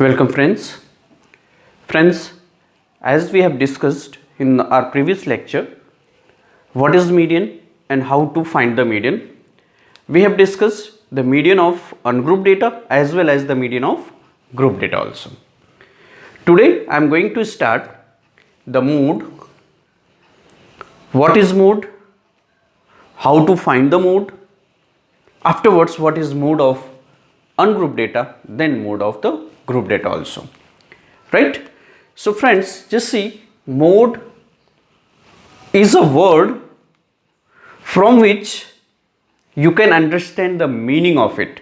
Welcome friends. Friends, as we have discussed in our previous lecture, what is median and how to find the median. We have discussed the median of ungrouped data as well as the median of group data also. Today I am going to start the mode. What is mode? How to find the mode? Afterwards, what is mode of ungrouped data, then mode of the group data also, right? So friends, just see, mode is a word from which you can understand the meaning of it.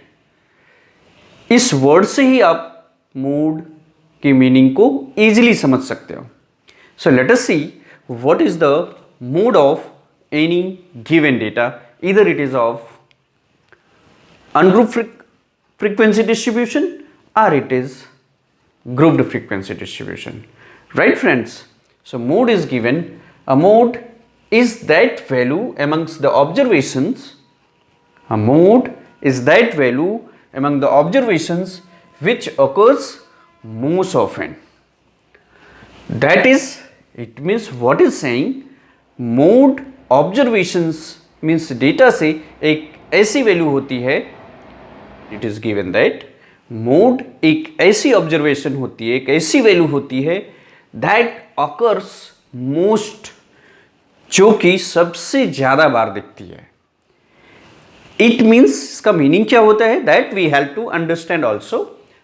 इस word से ही आप mode की meaning को easily समझ सकते हो. So let us see what is the mode of any given data. Either it is of ungrouped frequency distribution or it is grouped frequency distribution, right friends? So mode is given. A mode is that value amongst the observations. A mode is that value among the observations which occurs most often. That is, it means what is saying, mode observations means data से एक ऐसी value होती है. It is given that mode एक ऐसी observation होती है, एक ऐसी वैल्यू होती है दैट अकर्स मोस्ट, जो कि सबसे ज्यादा बार दिखती है. इट मीन्स, इसका मीनिंग क्या होता है, that we have to understand also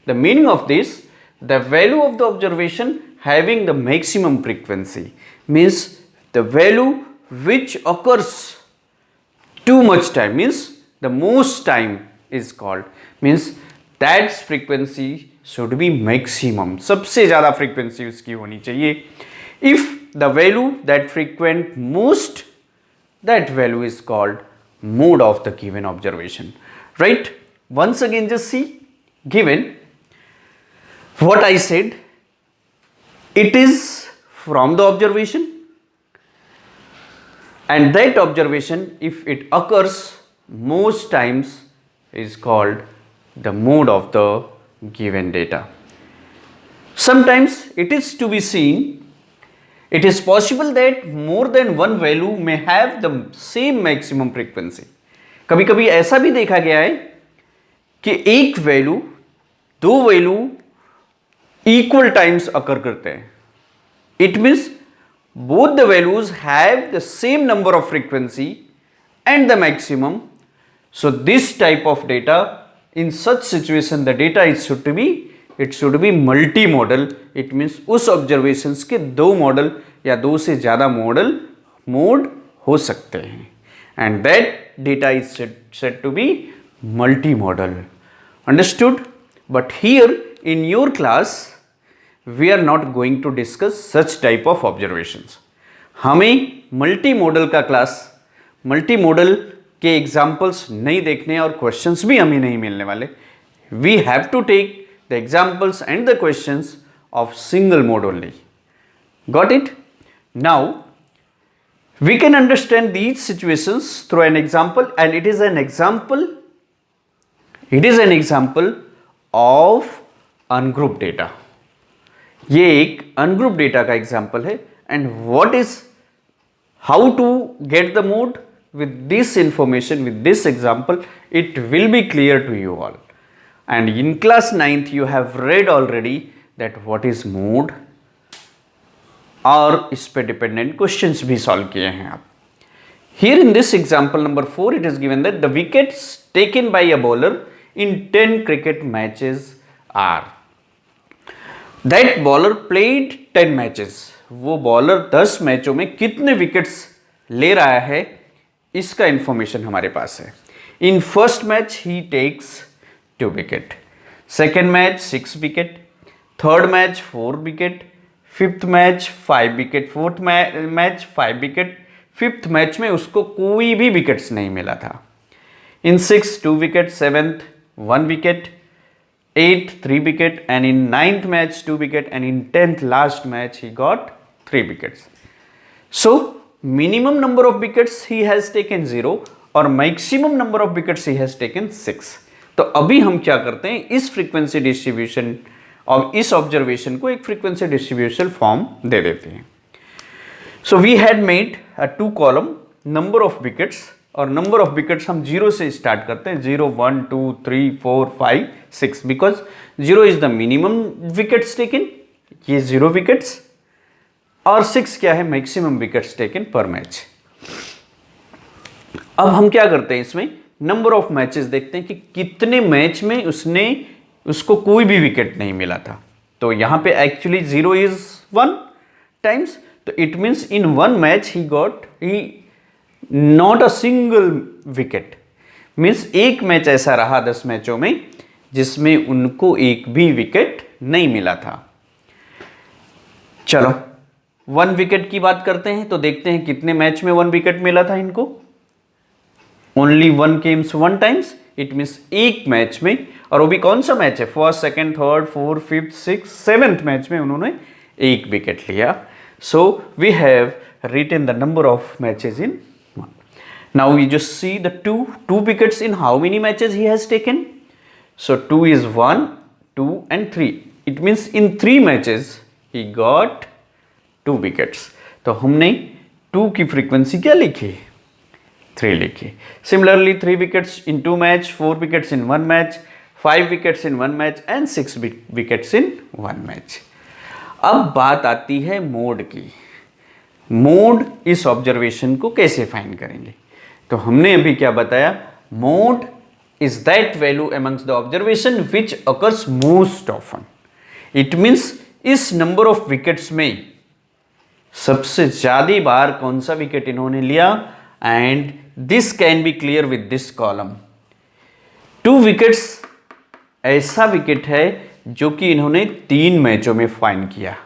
the meaning of this. The value of the observation having the maximum frequency means the value which occurs too much time, means the most time is called, means that frequency should be maximum. सबसे ज़्यादा frequency उसकी होनी चाहिए. If the value that frequent most, that value is called mode of the given observation, right? Once again just see, given what I said, it is from the observation, and that observation, if it occurs most times, is called the mode of the given data. Sometimes it is to be seen, it is possible that more than one value may have the same maximum frequency. कभी कभी ऐसा भी देखा गया है कि एक value, दो वैल्यू इक्वल टाइम्स अकर करते हैं. It means both the values have the same number of frequency and the maximum. So this type of data, in such situation the data is should be multimodal. It means उस observations के दो model या दो से ज़्यादा mode हो सकते हैं, and that data is said to be multimodal. Understood? But here in your class we are not going to discuss such type of observations. हमें मल्टीमोडल का क्लास, मल्टीमोडल के एग्जाम्पल्स नहीं देखने और क्वेश्चंस भी हमें नहीं मिलने वाले. We have to take the examples and the questions of single mode only. Got it? Now we can understand these situations through an example, and it is an example of ungrouped data. ये एक ungroup data का example है. And what is, how to get the mode with this information, with this example, it will be clear to you all. And in class 9th you have read already that what is mode, और इस पे dependent questions भी solve किए हैं आप. Here in this example number 4 it is given that the wickets taken by a bowler in 10 cricket matches are. That bowler played 10 matches. वो bowler 10 मैचों में कितने विकेट्स ले रहा है, इसका इंफॉर्मेशन हमारे पास है. In first match he takes 2 wicket, second match 6 wicket, third match 4 wicket, fifth match 5 wicket, fourth match 5 wicket, fifth match में उसको कोई भी विकेट्स नहीं मिला था. In 6 2 wicket, seventh 1 wicket, 8th 3 wicket, and in 9th match 2 wicket, and in 10th last match he got 3 wickets. So minimum number of wickets he has taken 0 और maximum number of wickets he has taken 6. तो अभी हम क्या करते हैं, इस frequency distribution और इस ऑब्जर्वेशन को एक फ्रीक्वेंसी डिस्ट्रीब्यूशन फॉर्म दे देते हैं। So we had made a 2 column number of wickets, और नंबर ऑफ विकेट्स हम 0 से स्टार्ट करते हैं, 0 1 2 3 4 5 6, because 0 is the minimum wickets taken, ये 0 विकेट्स, और 6 क्या है, मैक्सिमम विकेट्स टेकन पर मैच। अब हम क्या करते हैं, इसमें नंबर ऑफ मैचेस देखते हैं कि कितने मैच में उसको कोई भी विकेट नहीं मिला था। तो यहां पे एक्चुअली 0 इज 1 टाइम्स, तो it means in 1 match he not a single wicket, means एक मैच ऐसा रहा 10 मैचों में जिसमें उनको एक भी विकेट नहीं मिला था। चलो 1 विकेट की बात करते हैं, तो देखते हैं कितने मैच में 1 विकेट मिला था इनको। Only 1 Kemps 1 times, it means एक मैच में, और वो भी कौन सा मैच है, 1st 2nd 3rd 4th 5th 6th 7th match में उन्होंने एक विकेट लिया। So we have written the number of matches in 1। Now we just see the two wickets in how many matches he has taken. So 2 is 1, 2 and 3. It means in 3 matches he got 2 wickets. तो हमने 2 की frequency क्या लिखी, 3 लिखी। Similarly 3 wickets in 2 match, 4 wickets in 1 match, 5 wickets in 1 match and 6 wickets in 1 match. अब बात आती है मोड की। मोड इस ऑब्जर्वेशन को कैसे फाइंड करेंगे, तो हमने अभी क्या बताया, mode is that value amongst the observation which occurs most often. It means इस नंबर ऑफ विकेट्स में सबसे ज्यादा बार कौन सा विकेट इन्होंने लिया, and this can be clear with this column. 2 wickets ऐसा विकेट है जो कि इन्होंने 3 मैचों में फाइंड किया,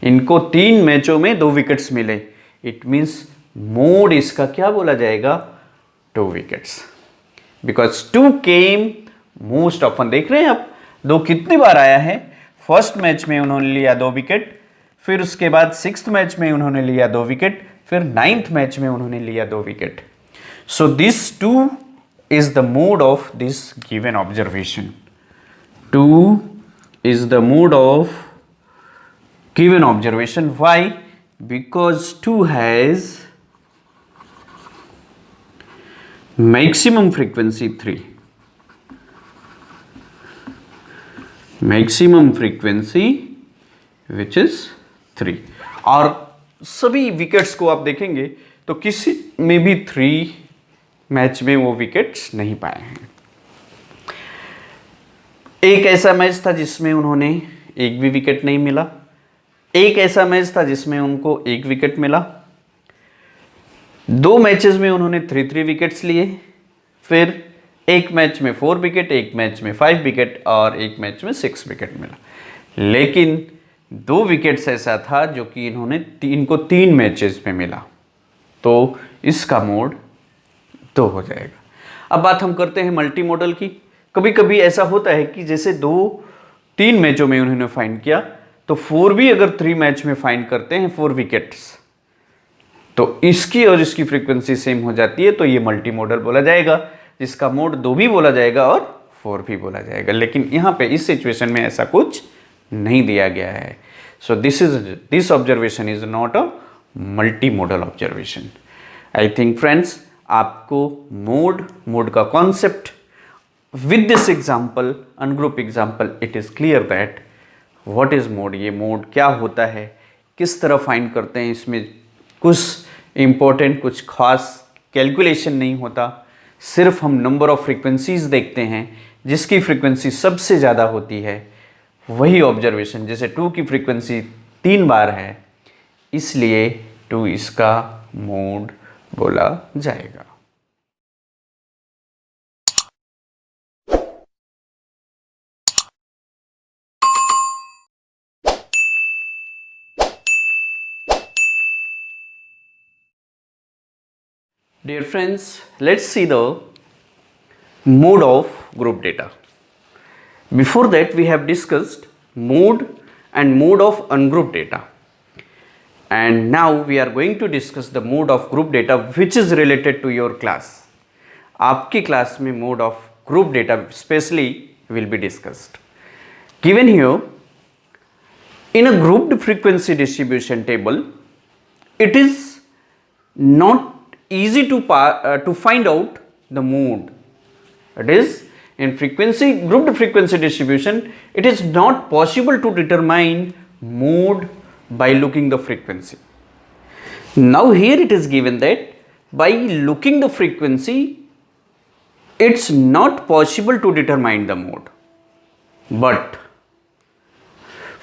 इनको 3 मैचों में 2 विकेट्स मिले, इट मीन्स मोड इसका क्या बोला जाएगा, 2 wickets, because 2 came most often. देख रहे हैं आप 2 कितनी बार आया है, फर्स्ट मैच में उन्होंने लिया 2 विकेट, फिर उसके बाद 6th मैच में उन्होंने लिया 2 विकेट, फिर 9th मैच में उन्होंने लिया 2 wicket. So this 2 is the mode of this given observation. 2 is the mode of given observation. Why? Because 2 has maximum frequency 3. Maximum frequency which is 3. और सभी विकेट्स को आप देखेंगे तो किसी में भी 3 मैच में वो विकेट्स नहीं पाए हैं। एक ऐसा मैच था जिसमें उन्होंने एक भी विकेट नहीं मिला, एक ऐसा मैच था जिसमें उनको 1 विकेट मिला, 2 मैचेस में उन्होंने 3 विकेट्स लिए, फिर एक मैच में 4 विकेट, एक मैच में 5 विकेट और एक मैच में 6 विकेट मिला। लेकिन 2 विकेट्स ऐसा था जो कि इनको 3 मैचेस में मिला, तो इसका मोड 2 हो जाएगा। अब बात हम करते हैं मल्टी मॉडल की। कभी कभी ऐसा होता है कि जैसे 2-3 मैचों में उन्होंने फाइंड किया, तो 4 भी अगर 3 मैच में फाइंड करते हैं 4 विकेट्स, तो इसकी और इसकी फ्रीक्वेंसी सेम हो जाती है, तो ये मल्टी मॉडल बोला जाएगा, जिसका मोड 2 भी बोला जाएगा और 4 भी बोला जाएगा। लेकिन यहाँ पे इस सिचुएशन में ऐसा कुछ नहीं दिया गया है। So this observation is not a multi modal observation. I think friends आपको मोड का concept with this example, ungroup example, it is clear that what is mode, ये मोड क्या होता है, किस तरह फाइंड करते हैं, इसमें कुछ इम्पोर्टेंट कुछ खास कैलकुलेशन नहीं होता, सिर्फ हम नंबर ऑफ फ्रीक्वेंसीज देखते हैं, जिसकी फ्रीक्वेंसी सबसे ज़्यादा होती है वही ऑब्जर्वेशन। जैसे 2 की फ्रीक्वेंसी 3 बार है, इसलिए 2 इसका मोड बोला जाएगा। Dear friends, let's see the mode of group data. Before that, we have discussed mode and mode of ungrouped data. And now we are going to discuss the mode of group data which is related to your class. आपकी class में mode of group data specially will be discussed. given here in a grouped frequency distribution table, it is not easy to find out the mode. It is in grouped frequency distribution, it is not possible to determine mode by looking the frequency. Now here it is given that by looking the frequency, it's not possible to determine the mode, but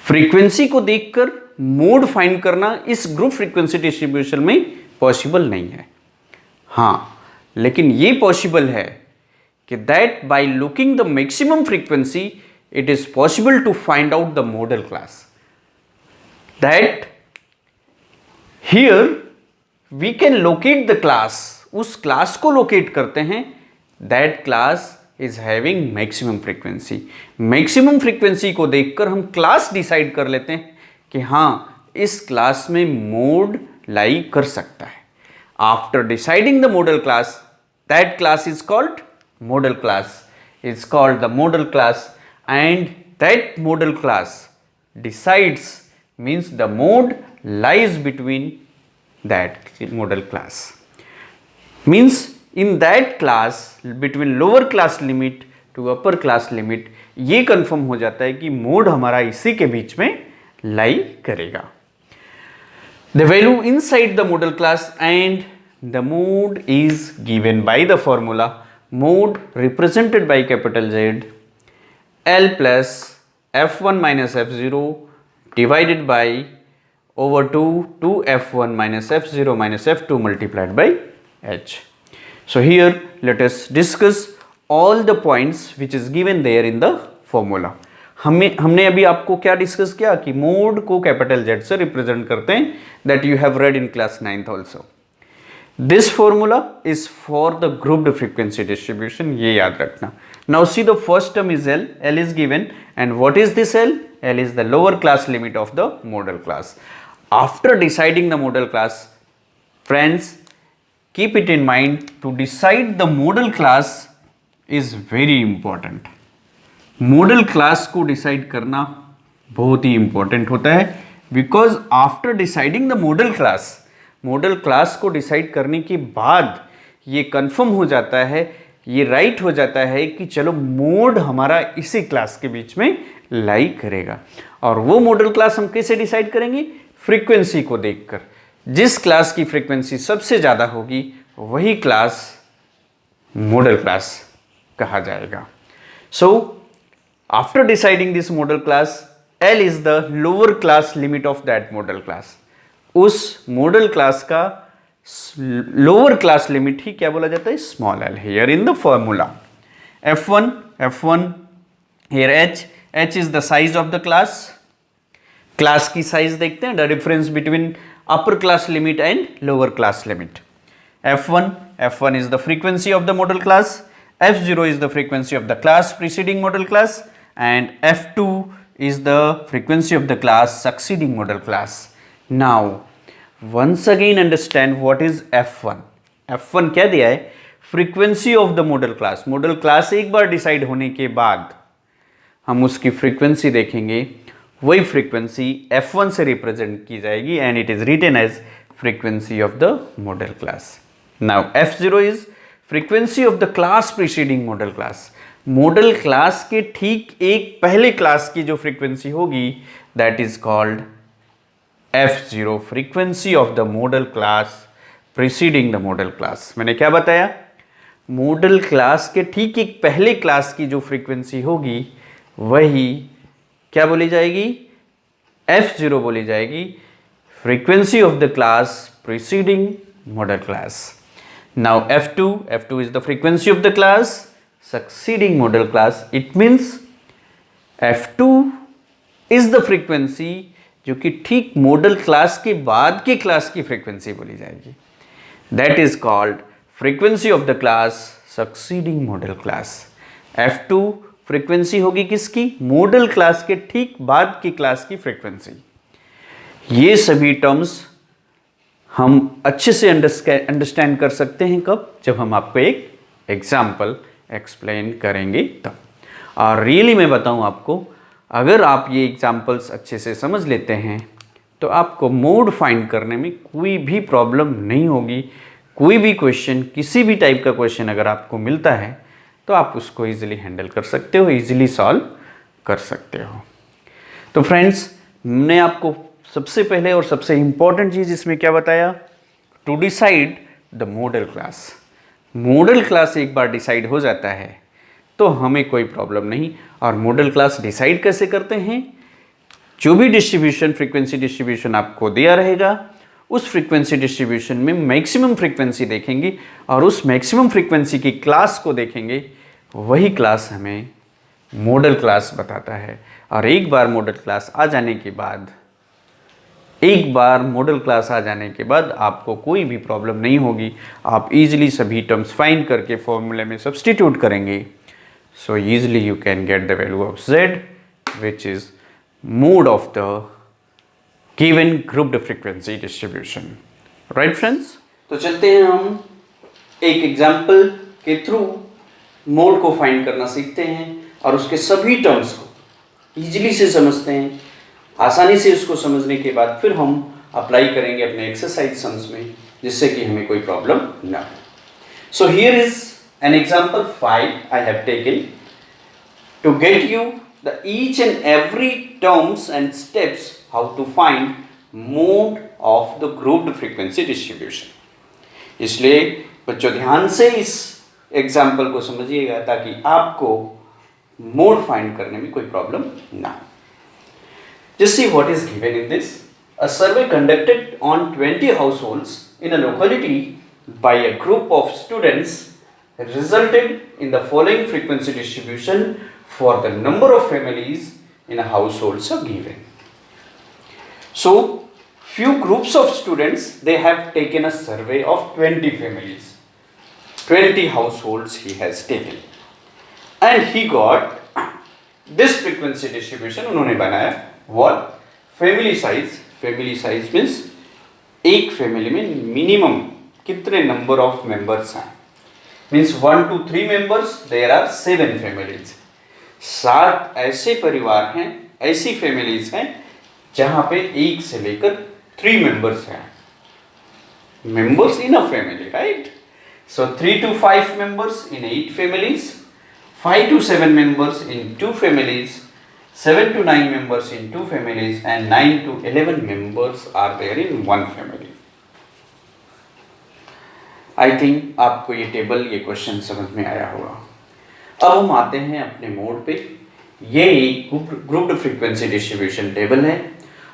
frequency को देखकर mode find करना इस group frequency distribution में possible नहीं है। हाँ, लेकिन ये पॉसिबल है कि that by looking the maximum frequency it is possible to find out the modal class. That here we can locate the class, उस क्लास को लोकेट करते हैं, that class is having maximum frequency. Maximum frequency को देखकर हम class decide कर लेते हैं कि हाँ, इस क्लास में मोड लाई कर सकता है। After deciding the modal class, that class is called model class, is called the modal class, and that model class decides means the mode lies between that model class, means in that class between lower class limit to upper class limit ये confirm हो जाता है कि mode हमारा इसी के बीच में लाई करेगा। The value inside the model class and the mode is given by the formula mode represented by capital Z L plus F1 minus F0 divided by over 2 F1 minus F0 minus F2 multiplied by H. So here let us discuss all the points which is given there in the formula. हमने अभी आपको क्या discuss किया कि mode को capital Z से represent करते हैं, that you have red in class 9th also. This formula is for the grouped frequency distribution, ये याद रखना। Now see the first term is L, L is given, and what is this L? L is the lower class limit of the modal class. After deciding the modal class, friends, keep it in mind, to decide the model class is very important. Model class को decide करना बहुत ही important होता है, because after deciding the modal class को decide करने के बाद ये कंफर्म हो जाता है, ये राइट हो जाता है कि चलो मोड हमारा इसी क्लास के बीच में लाई करेगा। और वो मॉडल क्लास हम कैसे डिसाइड करेंगे? फ्रीक्वेंसी को देखकर। जिस क्लास की फ्रीक्वेंसी सबसे ज़्यादा होगी वही क्लास मॉडल क्लास कहा जाएगा। So after deciding this model class, L is the lower class limit of that model class. उस मॉडल क्लास का लोअर क्लास लिमिट ही क्या बोला जाता है? Small l। Here in the formula F1 here H is the size of the class. Class की size देखते हैं, the difference between upper class limit and lower class limit. F1 is the frequency of the model class, F0 is the frequency of the class preceding model class, and F2 is the frequency of the class succeeding model class. Now once again understand what is F1. F1 क्या दिया है? frequency of the model class. model class एक बार decide होने के बाद हम उसकी फ्रीक्वेंसी देखेंगे, वही फ्रीक्वेंसी F1 से रिप्रेजेंट की जाएगी, and it is written as frequency of the modal class. Now F0 is frequency of the class preceding modal class. Modal class के ठीक एक पहले क्लास की जो फ्रीक्वेंसी होगी, that is called F0, frequency of the modal class preceding the modal class. मैंने क्या बताया? मॉडल क्लास के ठीक एक पहले क्लास की जो फ्रीक्वेंसी होगी वही क्या बोली जाएगी? F0 बोली जाएगी, frequency of the class preceding modal class. Now F2 is the frequency of the class succeeding modal class. It means F2 is the frequency जो कि ठीक मॉडल क्लास के बाद के क्लास की फ्रीक्वेंसी बोली जाएगी, that is called frequency of the class succeeding modal class. F2 frequency होगी किसकी? मॉडल क्लास के ठीक बाद की क्लास की फ्रीक्वेंसी। ये सभी टर्म्स हम अच्छे से अंडरस्टैंड कर सकते हैं कब? जब हम आपको एक एग्जाम्पल एक्सप्लेन करेंगे तब। और रियली मैं बताऊं आपको, अगर आप ये एग्जाम्पल्स अच्छे से समझ लेते हैं तो आपको मोड फाइंड करने में कोई भी प्रॉब्लम नहीं होगी। कोई भी क्वेश्चन, किसी भी टाइप का क्वेश्चन अगर आपको मिलता है तो आप उसको ईजिली हैंडल कर सकते हो, ईजिली सॉल्व कर सकते हो। तो फ्रेंड्स, हमने आपको सबसे पहले और सबसे इम्पॉर्टेंट चीज़ इसमें क्या बताया, to decide the modal class. Modal class एक बार डिसाइड हो जाता है तो हमें कोई प्रॉब्लम नहीं। और मॉडल क्लास डिसाइड कैसे करते हैं, जो भी डिस्ट्रीब्यूशन, फ्रीक्वेंसी डिस्ट्रीब्यूशन आपको दिया रहेगा, उस फ्रीक्वेंसी डिस्ट्रीब्यूशन में मैक्सिमम फ्रीक्वेंसी देखेंगे और उस मैक्सिमम फ्रीक्वेंसी की क्लास को देखेंगे, वही क्लास हमें मॉडल क्लास बताता है। और एक बार मॉडल क्लास आ जाने के बाद आपको कोई भी प्रॉब्लम नहीं होगी। आप इजीली सभी टर्म्स फाइंड करके फॉर्मूले में सब्स्टिट्यूट करेंगे। So easily you can get the value of z, which is mode of the given grouped frequency distribution. Right friends? तो चलते हैं हम एक एग्जाम्पल के थ्रू मोड को फाइंड करना सीखते हैं और उसके सभी टर्म्स को इजीली से समझते हैं। आसानी से उसको समझने के बाद फिर हम अप्लाई करेंगे अपने एक्सरसाइज सम्स में, जिससे कि हमें कोई प्रॉब्लम ना हो। So here is an example 5 I have taken to get you the each and every terms and steps how to find mode of the grouped frequency distribution. इसलिए बच्चों ध्यान से इस एग्जाम्पल को समझिएगा ताकि आपको मोड फाइंड करने में कोई प्रॉब्लम ना हो। Just see what is given in this. A survey conducted on 20 households in a locality by a group of students resulted in the following frequency distribution for the number of families in a households are given. So, few groups of students, they have taken a survey of 20 families, 20 households he has taken, and he got this frequency distribution. उन्होंने बनाया what? Family size means एक family में minimum कितने number of members हैं, means 1 to 3 members, there are 7 families. 7 ऐसे परिवार हैं, ऐसी फैमिलीज हैं जहां पे 1 से लेकर 3 मेंबर्स हैं। Members in a family, right? So 3 to 5 members in 8 families, 5 to 7 members in 2 families, 7 to 9 members in 2 families, and 9 to 11 members are there in 1 family. I think आपको ये टेबल, ये क्वेश्चन समझ में आया होगा। अब हम आते हैं अपने मोड पे। ये एक ग्रुप्ड फ्रीक्वेंसी डिस्ट्रीब्यूशन टेबल है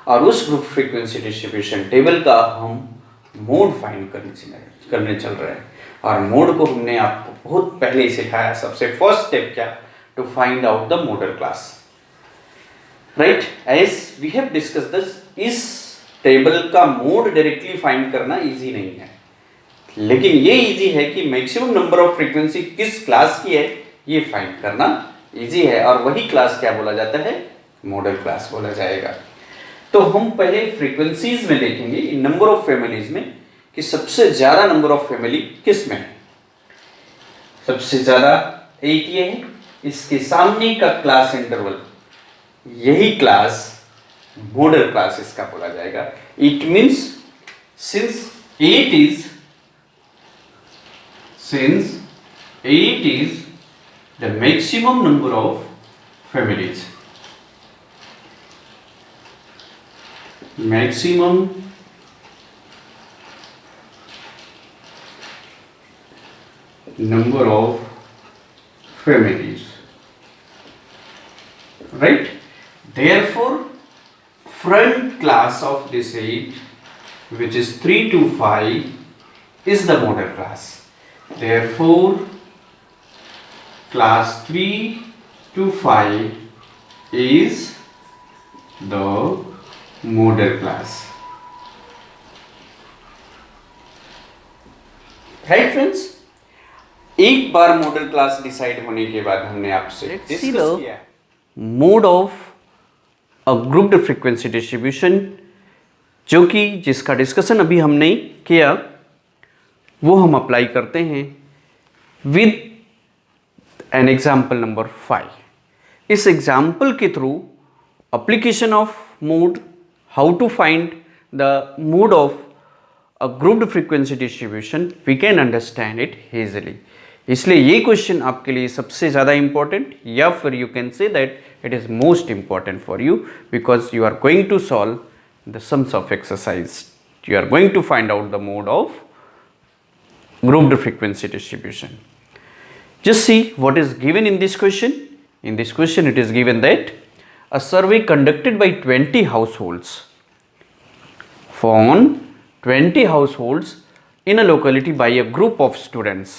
और उस ग्रुप फ्रीक्वेंसी डिस्ट्रीब्यूशन टेबल का हम मोड फाइंड करने चल रहे हैं। और मोड को हमने आपको बहुत पहले ही सिखाया। सबसे फर्स्ट स्टेप क्या, to find out the modal class, right? As we have discuss this, इस टेबल का मोड डायरेक्टली फाइंड करना इजी नहीं है, लेकिन ये इजी है कि मैक्सिमम नंबर ऑफ फ्रीक्वेंसी किस क्लास की है ये फाइंड करना इजी है। और वही क्लास क्या बोला जाता है, मॉडल क्लास बोला जाएगा। तो हम पहले फ्रीक्वेंसीज में देखेंगे, नंबर ऑफ फैमिलीज में, कि सबसे ज्यादा नंबर ऑफ फैमिली किस में है। सबसे ज्यादा 8 ये है, इसके सामने का क्लास इंटरवल, यही क्लास मॉडल क्लास इसका बोला जाएगा। It means since 8 is the maximum number of families, maximum number of families, right? Therefore, front class of this 8, which is 3 to 5, is the model class. Therefore, class 3 to 5 is the model class. Right friends? एक बार model class decide होने के बाद हमने आपसे discuss किया mode of a grouped frequency distribution, जो कि जिसका डिस्कशन अभी हमने किया वो हम अप्लाई करते हैं विद एन एग्जाम्पल नंबर 5। इस एग्जाम्पल के through application of mode, how to find the mode of a grouped frequency distribution, we can understand it easily. इसलिए ये क्वेश्चन आपके लिए सबसे ज़्यादा इंपॉर्टेंट, या फिर you can say that it is most important for you, because you are going to solve the sums of exercise. You are going to find out the mode of grouped frequency distribution. Just see what is given in this question. In this question it is given that a survey conducted by 20 households found 20 households in a locality by a group of students.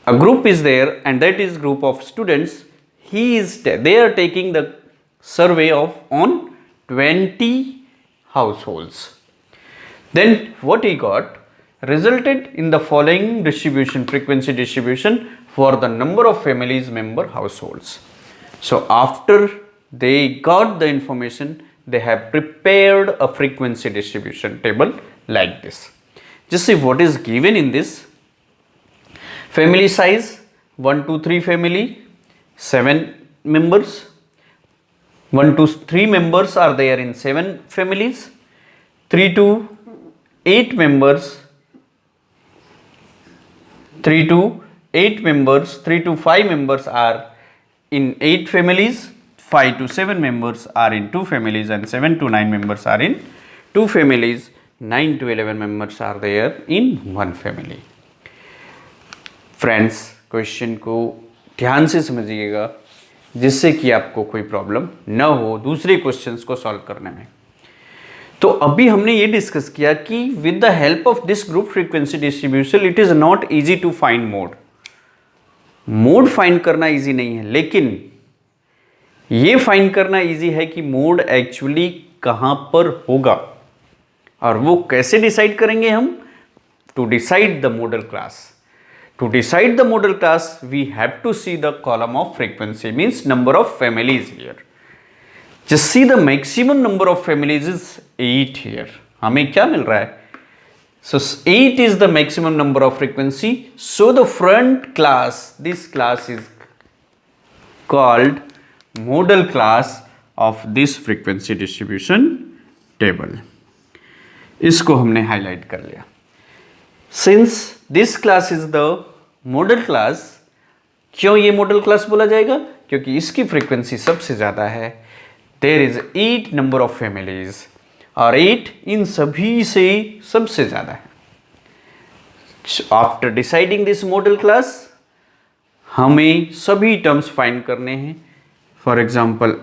A group is there and that is group of students. They are taking the survey on 20 households. Then what he got resulted in the following distribution, frequency distribution for the number of families member households. So after they got the information, they have prepared a frequency distribution table like this. Just see what is given in this. Family size 1 to 3 family, 7 members. 1 to 3 members are there in 7 families. 3 to 8 members, 3 to 8 members, 3 to 5 members are in 8 families, 5 to 7 members are in 2 families, and 7 to 9 members are in 2 families. 9 to 11 members are there in 1 family. Friends, question को ध्यान से समझिएगा जिससे कि आपको कोई problem न हो दूसरे क्वेश्चंस को सॉल्व करने में. तो अभी हमने ये डिस्कस किया कि with the help of this group frequency distribution it is not easy to find mode. Mode find करना इजी नहीं है, लेकिन ये फाइंड करना इजी है कि मोड एक्चुअली कहां पर होगा. और वो कैसे डिसाइड करेंगे हम? To decide the modal class. To decide the model class, we have to see the column of frequency, means number of families here. Just see the maximum number of families is 8 here. हमें क्या मिल रहा है? So 8 is the maximum number of frequency. So the front class, this class is called model class of this frequency distribution table. इसको हमने highlight कर लिया. Since this class is the model class, क्यों ये model class बोला जाएगा? क्योंकि इसकी फ्रीक्वेंसी सबसे ज़्यादा है. There is 8 number of families और 8 इन सभी से सबसे ज़्यादा है. After deciding this model class, हमें सभी टर्म्स फाइंड करने हैं. फॉर एग्जाम्पल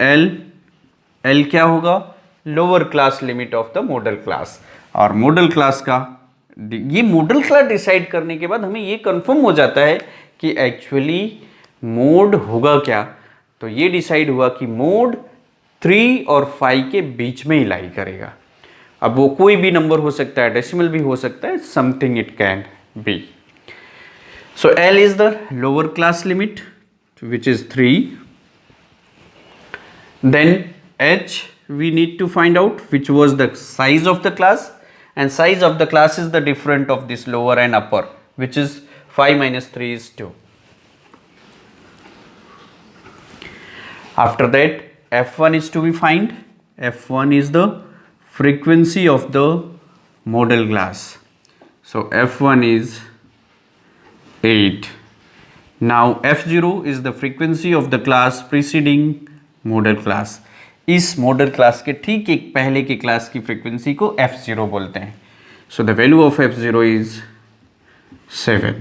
L क्या होगा? Lower class limit of the modal class. और मॉडल क्लास का ये मॉडल क्लास डिसाइड करने के बाद हमें ये कंफर्म हो जाता है कि एक्चुअली मोड होगा क्या. तो ये डिसाइड हुआ कि मोड 3 और 5 के बीच में ही लाई करेगा. अब वो कोई भी नंबर हो सकता है, डेसिमल भी हो सकता है, something it can be. So L is the lower class limit which is 3. Then H we need to find out which was the size of the class, and size of the class is the difference of this lower and upper, which is 5 minus 3 is 2. After that F1 is to be find. F1 is the frequency of the model class. So F1 is 8. Now F0 is the frequency of the class preceding model class. इस model class के ठीक एक पहले की class की frequency को F0 बोलते हैं. So the value of F0 is 7.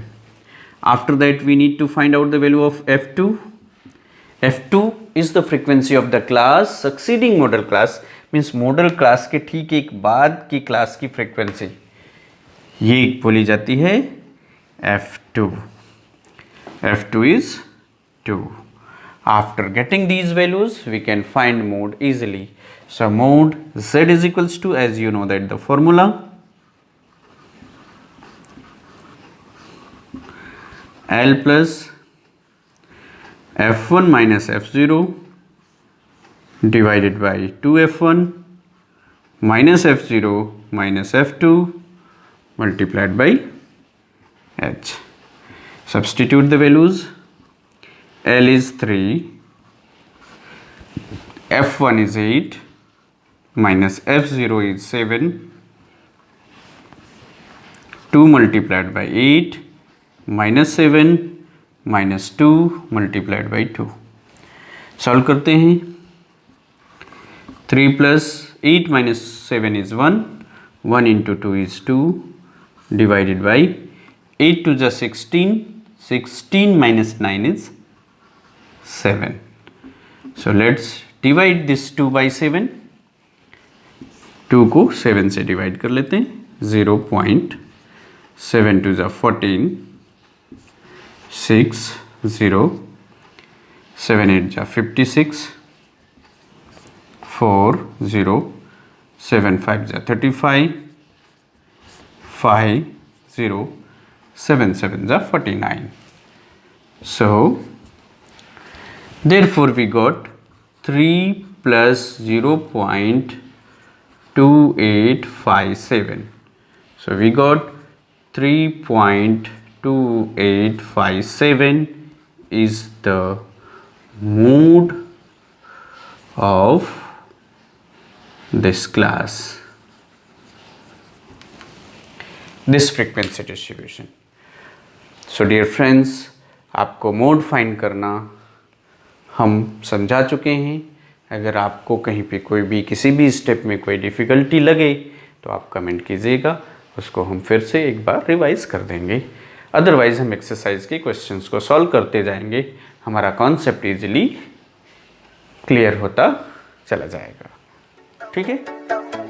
After that we need to find out the value of F2. F2 is the frequency of the class succeeding modal class, means modal class के ठीक एक बाद की class की frequency, ये बोली जाती है F2. F2 is 2. After getting these values, we can find mode easily. So mode Z is equals to, as you know that the formula, L plus F1 minus F0 divided by 2F1 minus F0 minus F2 multiplied by H. Substitute the values. L is 3, f1 is 8 minus f0 is 7, 2 multiplied by 8 minus 7 minus 2 multiplied by 2. Solve करते हैं. 3 plus 8 minus 7 is 1, 1 into 2 is 2, divided by 8 to the 16, 16 minus 9 is 7. So let's divide this 2 by 7. 2 को 7 से divide कर लेते हैं. 0.7 to the 14, 6, 0, 7 8 जा 56, 4 0, 7 5 जा 35, 5 0, 7 7 जा 49. So therefore we got 3 plus 0.2857. So we got 3.2857 is the mode of this class, this frequency distribution. So dear friends, आपको mode find करना हम समझा चुके हैं. अगर आपको कहीं पे कोई भी किसी भी स्टेप में कोई डिफ़िकल्टी लगे तो आप कमेंट कीजिएगा, उसको हम फिर से एक बार रिवाइज़ कर देंगे. अदरवाइज़ हम एक्सरसाइज के क्वेश्चंस को सॉल्व करते जाएंगे, हमारा कॉन्सेप्ट इजीली क्लियर होता चला जाएगा. ठीक है.